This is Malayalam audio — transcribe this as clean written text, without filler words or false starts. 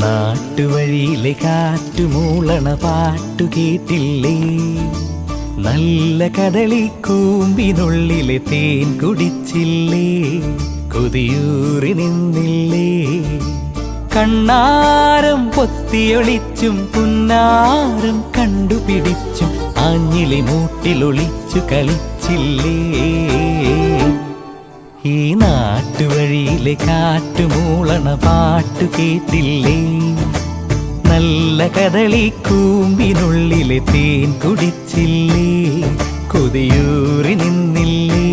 നാട്ടുവഴിയിലെ കാറ്റുമൂളണ പാട്ടു കേട്ടില്ലേ? നല്ല കദളിക്കൂമ്പിനുള്ളിലെ തേൻ കുടിച്ചില്ലേ? കൊതിയൂറി നിന്നില്ലേ? കണ്ണാരം പൊത്തിയൊളിച്ചും പുന്നാരം കണ്ടുപിടിച്ചും ആഞ്ഞിലി മൂട്ടിലൊളിച്ചു കളിച്ചില്ലേ? ഈ നാട്ടുവഴിയിലെ കാറ്റുമൂളണ പാട്ടു കേട്ടില്ലേ? നല്ല കദളിക്കൂമ്പിനുള്ളിലെ തേൻ കുടിച്ചില്ലേ? കൊതിയൂറി നിന്നില്ലേ?